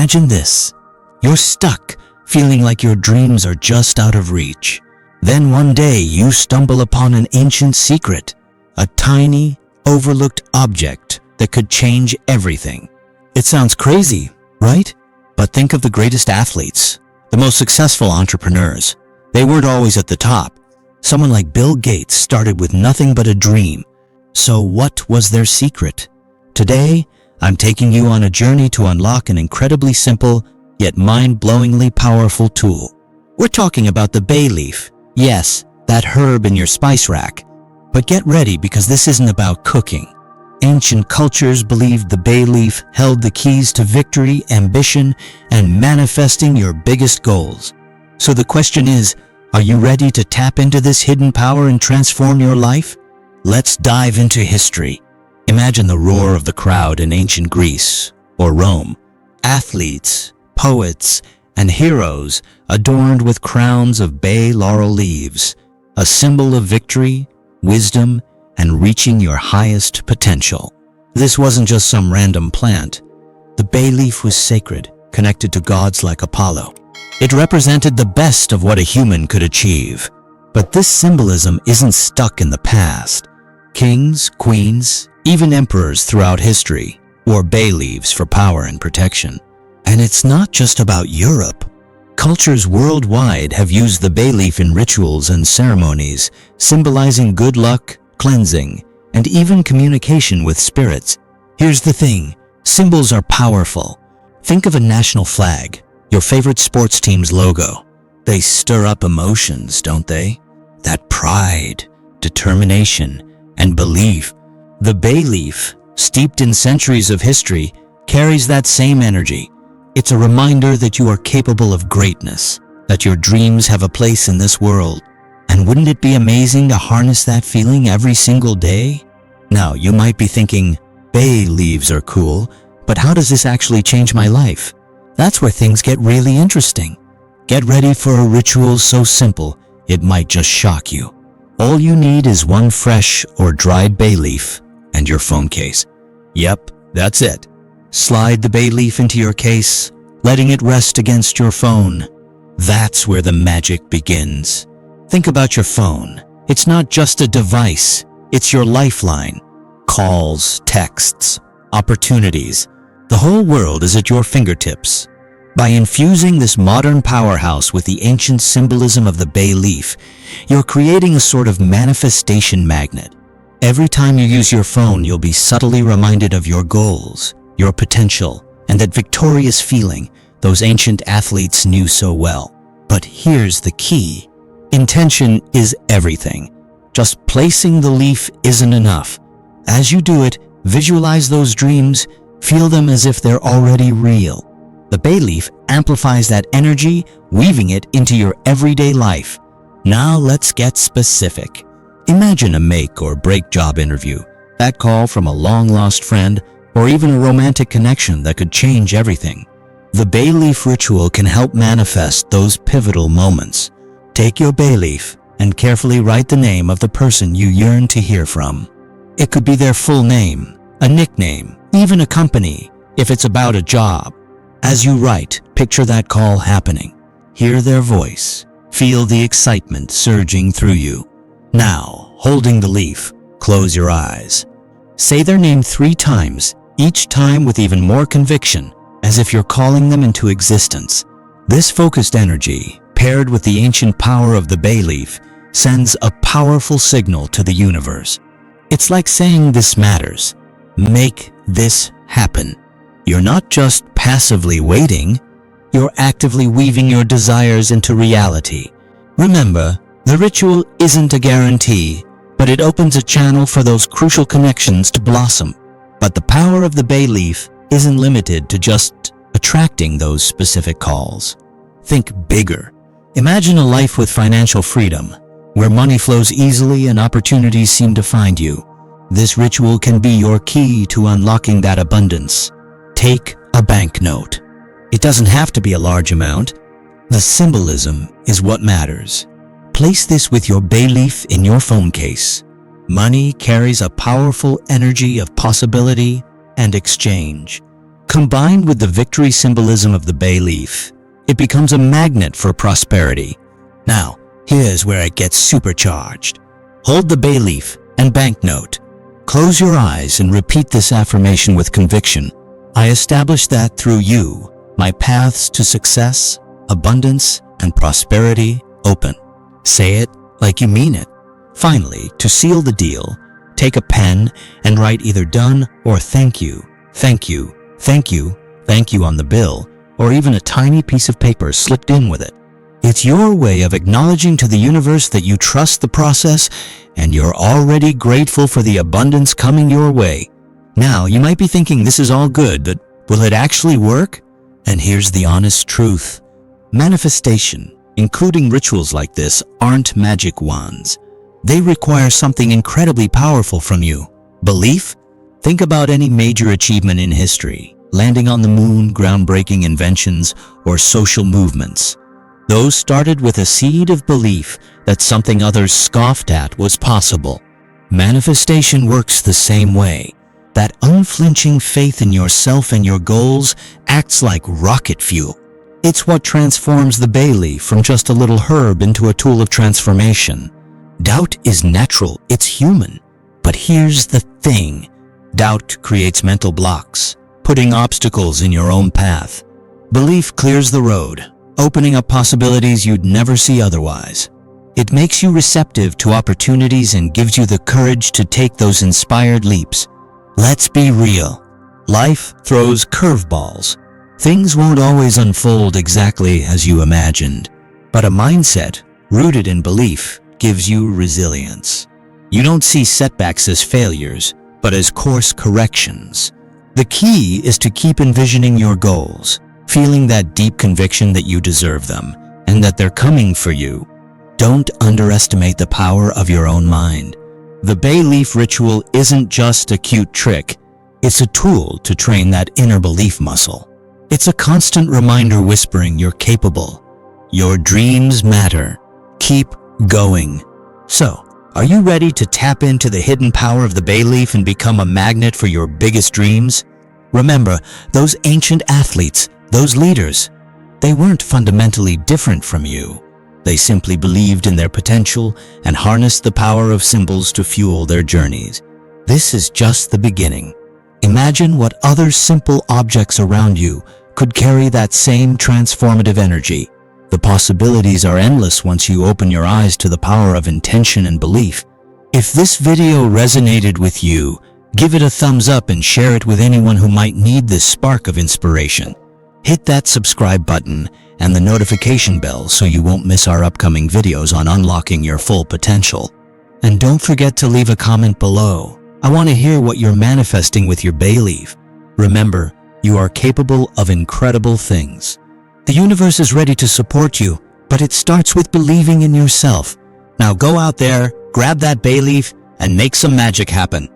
Imagine this. You're stuck, feeling like your dreams are just out of reach. Then one day you stumble upon an ancient secret, a tiny, overlooked object that could change everything. It sounds crazy, right? But think of the greatest athletes, the most successful entrepreneurs. They weren't always at the top. Someone like Bill Gates started with nothing but a dream. So what was their secret? Today, I'm taking you on a journey to unlock an incredibly simple, yet mind-blowingly powerful tool. We're talking about the bay leaf. Yes, that herb in your spice rack. But get ready, because this isn't about cooking. Ancient cultures believed the bay leaf held the keys to victory, ambition, and manifesting your biggest goals. So the question is, are you ready to tap into this hidden power and transform your life? Let's dive into history. Imagine the roar of the crowd in ancient Greece or Rome. Athletes, poets, and heroes adorned with crowns of bay laurel leaves, a symbol of victory, wisdom, and reaching your highest potential. This wasn't just some random plant. The bay leaf was sacred, connected to gods like Apollo. It represented the best of what a human could achieve. But this symbolism isn't stuck in the past. Kings, queens, even emperors throughout history wore bay leaves for power and protection. And it's not just about Europe. Cultures worldwide have used the bay leaf in rituals and ceremonies, symbolizing good luck, cleansing, and even communication with spirits. Here's the thing, symbols are powerful. Think of a national flag, your favorite sports team's logo. They stir up emotions, don't they? That pride, determination, and belief. The bay leaf, steeped in centuries of history, carries that same energy. It's a reminder that you are capable of greatness, that your dreams have a place in this world. And wouldn't it be amazing to harness that feeling every single day? Now, you might be thinking, bay leaves are cool, but how does this actually change my life? That's where things get really interesting. Get ready for a ritual so simple, it might just shock you. All you need is one fresh or dried bay leaf and your phone case. Yep, that's it. Slide the bay leaf into your case, letting it rest against your phone. That's where the magic begins. Think about your phone. It's not just a device, it's your lifeline. Calls, texts, opportunities. The whole world is at your fingertips. By infusing this modern powerhouse with the ancient symbolism of the bay leaf, you're creating a sort of manifestation magnet. Every time you use your phone, you'll be subtly reminded of your goals, your potential, and that victorious feeling those ancient athletes knew so well. But here's the key. Intention is everything. Just placing the leaf isn't enough. As you do it, visualize those dreams, feel them as if they're already real. The bay leaf amplifies that energy, weaving it into your everyday life. Now let's get specific. Imagine a make or break job interview, that call from a long-lost friend, or even a romantic connection that could change everything. The bay leaf ritual can help manifest those pivotal moments. Take your bay leaf and carefully write the name of the person you yearn to hear from. It could be their full name, a nickname, even a company, if it's about a job. As you write, picture that call happening. Hear their voice. Feel the excitement surging through you. Now, holding the leaf, close your eyes. Say their name 3 times, each time with even more conviction, as if you're calling them into existence. This focused energy, paired with the ancient power of the bay leaf, sends a powerful signal to the universe. It's like saying this matters. Make this happen. You're not just passively waiting, you're actively weaving your desires into reality. Remember, the ritual isn't a guarantee, but it opens a channel for those crucial connections to blossom. But the power of the bay leaf isn't limited to just attracting those specific calls. Think bigger. Imagine a life with financial freedom, where money flows easily and opportunities seem to find you. This ritual can be your key to unlocking that abundance. Take a banknote. It doesn't have to be a large amount. The symbolism is what matters. Place this with your bay leaf in your phone case. Money carries a powerful energy of possibility and exchange. Combined with the victory symbolism of the bay leaf, it becomes a magnet for prosperity. Now, here's where it gets supercharged. Hold the bay leaf and banknote. Close your eyes and repeat this affirmation with conviction. I establish that through you, my paths to success, abundance, and prosperity open. Say it like you mean it. Finally, to seal the deal, take a pen and write either done or thank you, thank you, thank you, thank you on the bill, or even a tiny piece of paper slipped in with it. It's your way of acknowledging to the universe that you trust the process and you're already grateful for the abundance coming your way. Now, you might be thinking this is all good, but will it actually work? And here's the honest truth. Manifestation, including rituals like this, aren't magic wands. They require something incredibly powerful from you. Belief? Think about any major achievement in history, landing on the moon, groundbreaking inventions, or social movements. Those started with a seed of belief that something others scoffed at was possible. Manifestation works the same way. That unflinching faith in yourself and your goals acts like rocket fuel. It's what transforms the bay leaf from just a little herb into a tool of transformation. Doubt is natural, it's human. But here's the thing. Doubt creates mental blocks, putting obstacles in your own path. Belief clears the road, opening up possibilities you'd never see otherwise. It makes you receptive to opportunities and gives you the courage to take those inspired leaps. Let's be real. Life throws curveballs. Things won't always unfold exactly as you imagined. But a mindset rooted in belief gives you resilience. You don't see setbacks as failures, but as course corrections. The key is to keep envisioning your goals, feeling that deep conviction that you deserve them and that they're coming for you. Don't underestimate the power of your own mind. The bay leaf ritual isn't just a cute trick. It's a tool to train that inner belief muscle. It's a constant reminder whispering you're capable. Your dreams matter. Keep going. So, are you ready to tap into the hidden power of the bay leaf and become a magnet for your biggest dreams? Remember, those ancient athletes, those leaders, they weren't fundamentally different from you. They simply believed in their potential and harnessed the power of symbols to fuel their journeys. This is just the beginning. Imagine what other simple objects around you could carry that same transformative energy. The possibilities are endless once you open your eyes to the power of intention and belief. If this video resonated with you, give it a thumbs up and share it with anyone who might need this spark of inspiration. Hit that subscribe button and the notification bell so you won't miss our upcoming videos on unlocking your full potential. And don't forget to leave a comment below. I want to hear what you're manifesting with your bay leaf. Remember, you are capable of incredible things. The universe is ready to support you, but it starts with believing in yourself. Now go out there, grab that bay leaf, and make some magic happen.